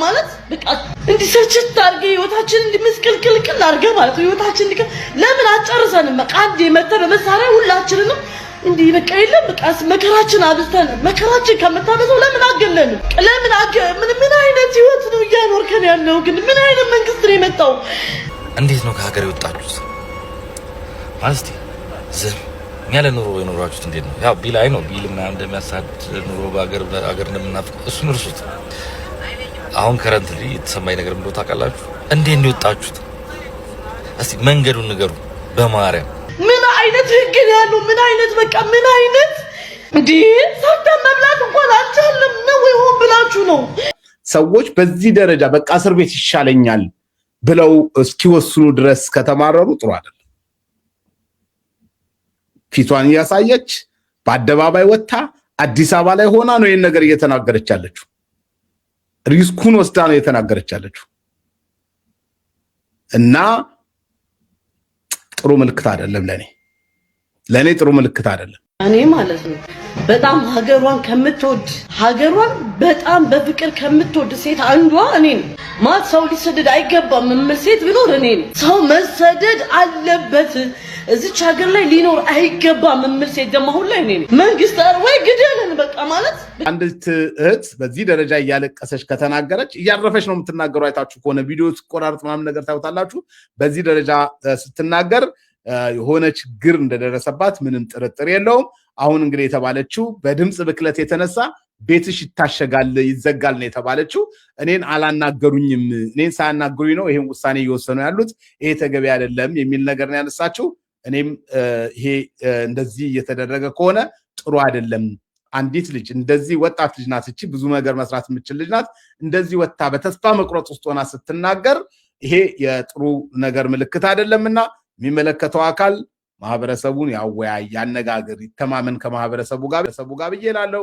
ማለት በቃ እንዲሰችት ታርገ ህይወታችን እንዲመስቀልቅልቅል አርገ ማለት ህይወታችን ለምን አጨርሰንም በቃ አንዴ መተረ መሳሪያ ሁላችንንም እንዲህ በቃ የለም በቃ መከራችን አብዝተን መከራችን ከመታበዘው ለምን አገለን ምን አይነት ህይወት ነው እያኖርከን ያለው ግን ምን አይነት መንግስት ነው የመጣው እንዴት ነው ከሀገር የወጣችሁት ማለት ዝም ያለ ኑሮ የኖራችሁት እንዴት ነው ያው ቢል ነው ቢል ምናምን እንደሚያሳድ ኑሮ በአገር እንደምናፍቅ እሱን እርሱት አሁን ከረንትሊ የተሰማኝ ነገር ምንድነው ታውቃላችሁ እንዴት ነው የወጣችሁት እስቲ መንገዱን ንገሩ በማርያም ምን አይነት ህግ ያለው ምን አይነት በቃ ምን አይነት እንዴ ሳንታ መብላት እንኳን አልቻለም ነው ይሆን ብላችሁ ነው ሰዎች በዚህ ደረጃ በቃ እስር ቤት ይሻለኛል ብለው እስኪወስኑ ድረስ ከተማረሩ ጥሩ አይደለም ፊቷን ያሳየች በአደባባይ ወጣ አዲስ አበባ ላይ ሆና ነው ይሄን ነገር እየተናገረች ያለችው ሪስኩን ወስዳ ነው እየተናገረች ያለችው እና ጥሩ ምልክት አይደለም ለኔ ጥሩ ምልክት አይደለም እኔ ማለት ነው በጣም ሀገሯን ከምትወድ ሀገሯን በጣም በፍቅር ከምትወድ ሴት አንዷ እኔ ነኝ ማለት ሰው ሊሰደድ አይገባም ምን ሴት ቢኖር እኔ ነኝ ሰው መሰደድ አለበት እዚች ሀገር ላይ ሊኖር አይገባም ምን ሴት ደግሞ ሁሉ እኔ ነኝ መንግስት ወይ ግደልን በቃ ማለት አንዲት እህት በዚህ ደረጃ እያለቀሰች ከተናገረች እያረፈች ነው የምትናገረው አይታችሁ ከሆነ ቪዲዮ ስቆራርጥ ምናምን ነገር ታውታላችሁ በዚህ ደረጃ ስትናገር የሆነ ችግር እንደደረሰባት ምንም ጥርጥር የለውም አሁን እንግዲህ የተባለችው በድምጽ ብክለት የተነሳ ቤትሽ ይታሸጋል ይዘጋል ነው የተባለችው እኔን አላናገሩኝም እኔን ሳያናገሩኝ ነው ይሄን ውሳኔ እየወሰኑ ያሉት ይሄ ተገቢ አይደለም የሚል ነገር ነው ያነሳችው እኔም ይሄ እንደዚህ እየተደረገ ከሆነ ጥሩ አይደለም አንዲት ልጅ እንደዚህ ወጣት ልጅ ናት እቺ ብዙ ነገር መስራት የምትችል ልጅ ናት እንደዚህ ወጣ በተስፋ መቁረጥ ውስጥ ሆና ስትናገር ይሄ የጥሩ ነገር ምልክት አይደለምና የሚመለከተው አካል ማህበረሰቡን ያወያይ ያነጋግር ይተማመን ከማህበረሰቡ ጋር ብዬ እላለሁ